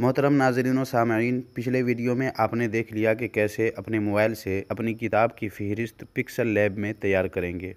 मोहतरम नाज़रीन व सामईन, पिछले वीडियो में आपने देख लिया कि कैसे अपने मोबाइल से अपनी किताब की फ़हरिस्त पिक्सल लैब में तैयार करेंगे।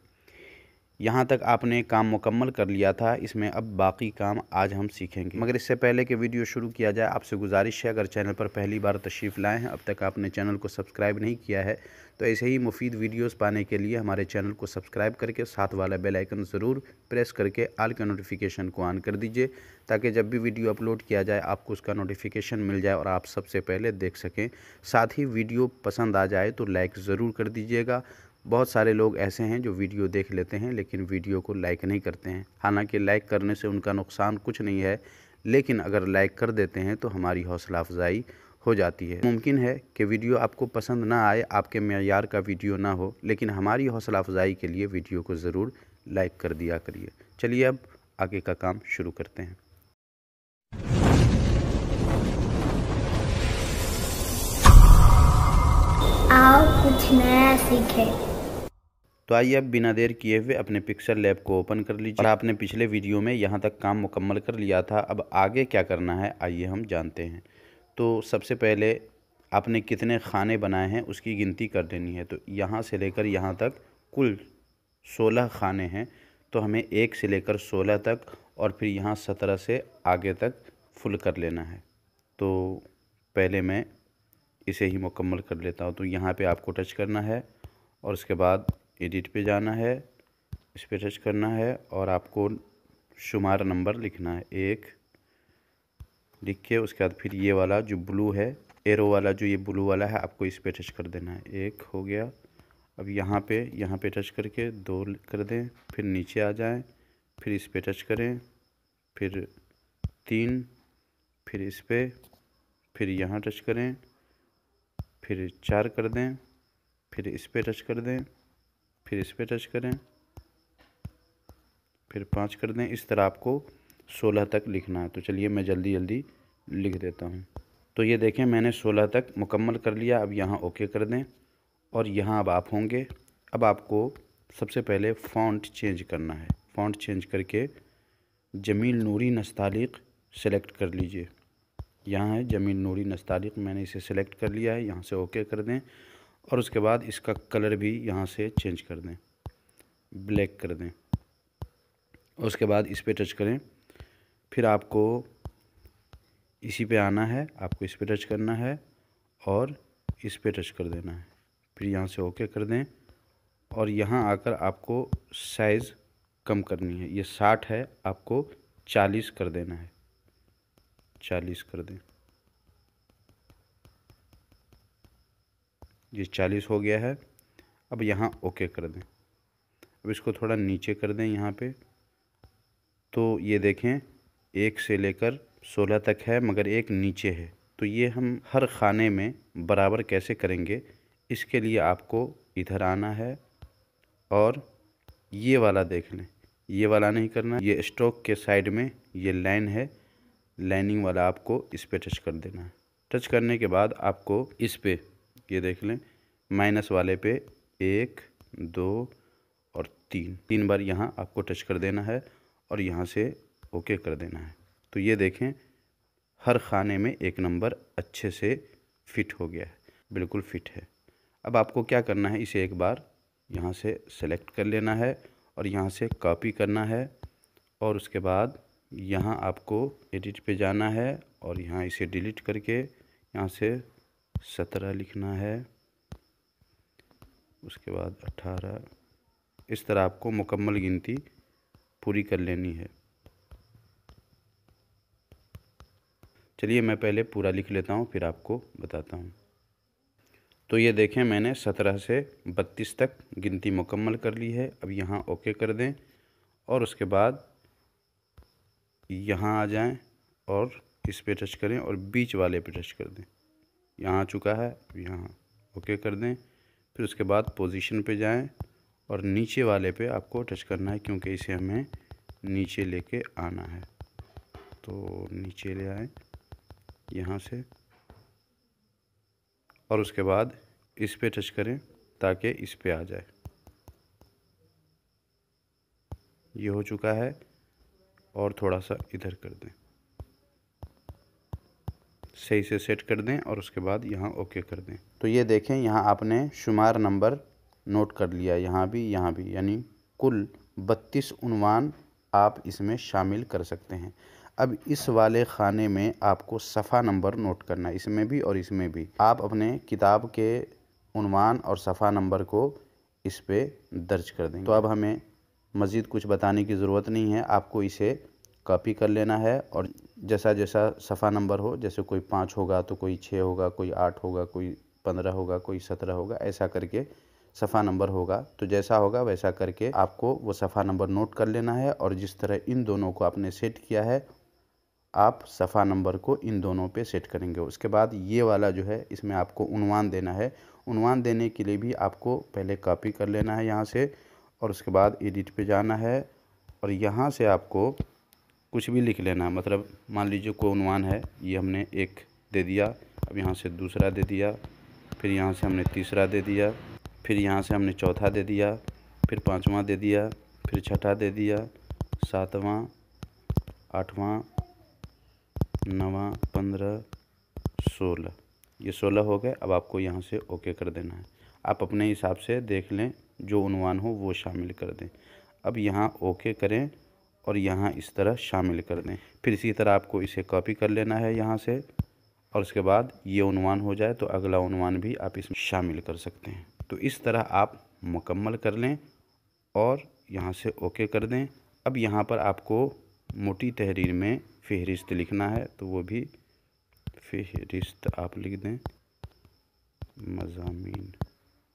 यहाँ तक आपने काम मुकम्मल कर लिया था। इसमें अब बाकी काम आज हम सीखेंगे। मगर इससे पहले कि वीडियो शुरू किया जाए, आपसे गुजारिश है, अगर चैनल पर पहली बार तशरीफ़ लाए हैं, अब तक आपने चैनल को सब्सक्राइब नहीं किया है, तो ऐसे ही मुफीद वीडियोस पाने के लिए हमारे चैनल को सब्सक्राइब करके साथ वाला बेल आइकन ज़रूर प्रेस करके आल का नोटिफिकेशन को ऑन कर दीजिए, ताकि जब भी वीडियो अपलोड किया जाए आपको उसका नोटिफिकेशन मिल जाए और आप सबसे पहले देख सकें। साथ ही वीडियो पसंद आ जाए तो लाइक ज़रूर कर दीजिएगा। बहुत सारे लोग ऐसे हैं जो वीडियो देख लेते हैं लेकिन वीडियो को लाइक नहीं करते हैं। हालांकि लाइक करने से उनका नुकसान कुछ नहीं है, लेकिन अगर लाइक कर देते हैं तो हमारी हौसला अफजाई हो जाती है। मुमकिन है कि वीडियो आपको पसंद ना आए, आपके मेयार का वीडियो ना हो, लेकिन हमारी हौसला अफजाई के लिए वीडियो को ज़रूर लाइक कर दिया करिए। चलिए अब आगे का काम शुरू करते हैं। आओ कुछ नया सीखें। तो आइए अब बिना देर किए हुए अपने पिक्सल लैब को ओपन कर लीजिए। और आपने पिछले वीडियो में यहाँ तक काम मुकम्मल कर लिया था। अब आगे क्या करना है आइए हम जानते हैं। तो सबसे पहले आपने कितने खाने बनाए हैं उसकी गिनती कर देनी है। तो यहाँ से लेकर यहाँ तक कुल 16 खाने हैं, तो हमें 1 से लेकर 16 तक और फिर यहाँ 17 से आगे तक फुल कर लेना है। तो पहले मैं इसे ही मुकम्मल कर लेता हूँ। तो यहाँ पे आपको टच करना है और उसके बाद एडिट पे जाना है, इस पे टच करना है और आपको शुमार नंबर लिखना है 1 लिख के, उसके बाद फिर ये वाला जो ब्लू है, एरो वाला जो ये ब्लू वाला है, आपको इस पे टच कर देना है। 1 हो गया। अब यहाँ पे टच करके 2 कर दें, फिर नीचे आ जाएं, फिर इस पे टच करें, फिर 3, फिर इस पे, फिर यहाँ टच करें, फिर 4 कर दें, फिर इस पे टच कर दें, फिर इस पे टच करें, फिर 5 कर दें। इस तरह आपको 16 तक लिखना है। तो चलिए मैं जल्दी जल्दी लिख देता हूँ। तो ये देखें मैंने 16 तक मुकम्मल कर लिया। अब यहाँ ओके कर दें और यहाँ अब आप होंगे। अब आपको सबसे पहले फ़ॉन्ट चेंज करना है। फ़ॉन्ट चेंज करके जमील नूरी नस्तालिक सेलेक्ट कर लीजिए। यहाँ है जमील नूरी नस्तालिक, मैंने इसे सेलेक्ट कर लिया है। यहाँ से ओके कर दें और उसके बाद इसका कलर भी यहाँ से चेंज कर दें, ब्लैक कर दें। उसके बाद इस पे टच करें, फिर आपको इसी पे आना है, आपको इस पे टच करना है और इस पे टच कर देना है, फिर यहाँ से ओके कर दें और यहाँ आकर आपको साइज़ कम करनी है। ये 60 है, आपको 40 कर देना है, 40 कर दें। ये 40 हो गया है। अब यहाँ ओके कर दें। अब इसको थोड़ा नीचे कर दें यहाँ पे। तो ये देखें 1 से लेकर 16 तक है मगर एक नीचे है। तो ये हम हर खाने में बराबर कैसे करेंगे, इसके लिए आपको इधर आना है और ये वाला देख लें, ये वाला नहीं करना, ये स्ट्रोक के साइड में ये लाइन है, लाइनिंग वाला आपको इस पे टच कर देना है। टच करने के बाद आपको इस पे ये देख लें माइनस वाले पे 1 2 और 3 बार यहाँ आपको टच कर देना है और यहाँ से ओके कर देना है। तो ये देखें हर खाने में एक नंबर अच्छे से फिट हो गया है, बिल्कुल फिट है। अब आपको क्या करना है, इसे एक बार यहाँ से सेलेक्ट कर लेना है और यहाँ से कॉपी करना है और उसके बाद यहाँ आपको एडिट पे जाना है और यहाँ इसे डिलीट करके यहाँ से 17 लिखना है, उसके बाद 18। इस तरह आपको मुकम्मल गिनती पूरी कर लेनी है। चलिए मैं पहले पूरा लिख लेता हूँ फिर आपको बताता हूँ। तो ये देखें मैंने 17 से 32 तक गिनती मुकम्मल कर ली है। अब यहाँ ओके कर दें और उसके बाद यहाँ आ जाएं और इस पे टच करें और बीच वाले पे टच कर दें। यहाँ आ चुका है, यहाँ ओके कर दें। फिर उसके बाद पोजीशन पे जाएं और नीचे वाले पे आपको टच करना है, क्योंकि इसे हमें नीचे लेके आना है। तो नीचे ले आए यहाँ से और उसके बाद इस पे टच करें ताकि इस पे आ जाए। ये हो चुका है और थोड़ा सा इधर कर दें। सही से सेट कर दें और उसके बाद यहाँ ओके कर दें। तो ये देखें, यहाँ आपने शुमार नंबर नोट कर लिया, यहाँ भी, यानी कुल 32 उन्वान आप इसमें शामिल कर सकते हैं। अब इस वाले खाने में आपको सफ़ा नंबर नोट करना है, इसमें भी और इसमें भी। आप अपने किताब के उन्वान और सफ़ा नंबर को इस पे दर्ज कर देंगे। तो अब हमें मज़ीद कुछ बताने की ज़रूरत नहीं है, आपको इसे कॉपी कर लेना है और जैसा जैसा सफ़ा नंबर हो, जैसे कोई 5 होगा तो कोई 6 होगा, कोई 8 होगा, कोई 15 होगा, कोई 17 होगा, ऐसा करके सफ़ा नंबर होगा। तो जैसा होगा वैसा करके आपको वो सफ़ा नंबर नोट कर लेना है और जिस तरह इन दोनों को आपने सेट किया है, आप सफ़ा नंबर को इन दोनों पे सेट करेंगे। उसके बाद ये वाला जो है, इसमें आपको उन्वान देना है। उन्वान देने के लिए भी आपको पहले कॉपी कर लेना है यहाँ से और उसके बाद एडिट पे जाना है और यहाँ से आपको कुछ भी लिख लेना। मतलब मान लीजिए कोई उन्वान है, ये हमने एक दे दिया, अब यहाँ से दूसरा दे दिया, फिर यहाँ से हमने तीसरा दे दिया, फिर यहाँ से हमने चौथा दे दिया, फिर पांचवा दे दिया, फिर छठा दे दिया, सातवां, आठवां, नवा, 15, 16, ये 16 हो गए। अब आपको यहाँ से ओके कर देना है। आप अपने हिसाब से देख लें, जो उन्वान हो वो शामिल कर दें। अब यहाँ ओके करें और यहाँ इस तरह शामिल कर दें। फिर इसी तरह आपको इसे कॉपी कर लेना है यहाँ से और उसके बाद ये उन्वान हो जाए तो अगला उन्वान भी आप इसमें शामिल कर सकते हैं। तो इस तरह आप मुकम्मल कर लें और यहाँ से ओके कर दें। अब यहाँ पर आपको मोटी तहरीर में फ़हरिस्त लिखना है, तो वो भी फ़हरिस्त आप लिख दें, मज़ामीन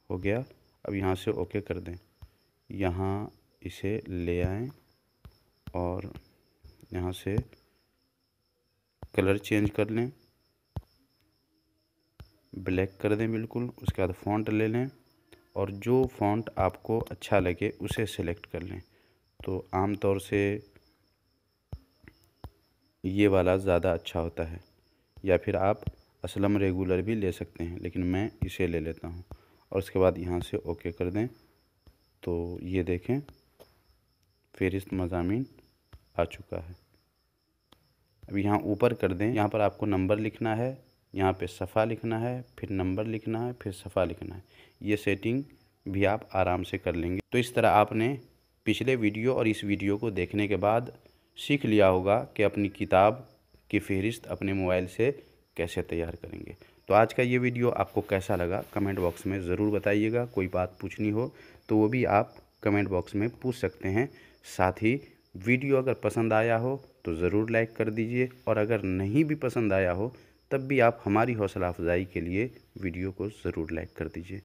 हो गया। अब यहाँ से ओके कर दें। यहाँ इसे ले आएं और यहाँ से कलर चेंज कर लें, ब्लैक कर दें बिल्कुल। उसके बाद फ़ॉन्ट ले लें और जो फ़ॉन्ट आपको अच्छा लगे उसे सेलेक्ट कर लें। तो आम तौर से ये वाला ज़्यादा अच्छा होता है, या फिर आप असलम रेगुलर भी ले सकते हैं, लेकिन मैं इसे ले लेता हूँ। और उसके बाद यहाँ से ओके कर दें। तो ये देखें, फ़हरिस्त मज़ामीन आ चुका है। अब यहाँ ऊपर कर दें, यहाँ पर आपको नंबर लिखना है, यहाँ पे सफ़ा लिखना है, फिर नंबर लिखना है, फिर सफ़ा लिखना है। ये सेटिंग भी आप आराम से कर लेंगे। तो इस तरह आपने पिछले वीडियो और इस वीडियो को देखने के बाद सीख लिया होगा कि अपनी किताब की फ़हरिस्त अपने मोबाइल से कैसे तैयार करेंगे। तो आज का ये वीडियो आपको कैसा लगा कमेंट बॉक्स में ज़रूर बताइएगा। कोई बात पूछनी हो तो वो भी आप कमेंट बॉक्स में पूछ सकते हैं। साथ ही वीडियो अगर पसंद आया हो तो ज़रूर लाइक कर दीजिए और अगर नहीं भी पसंद आया हो तब भी आप हमारी हौसला अफजाई के लिए वीडियो को ज़रूर लाइक कर दीजिए।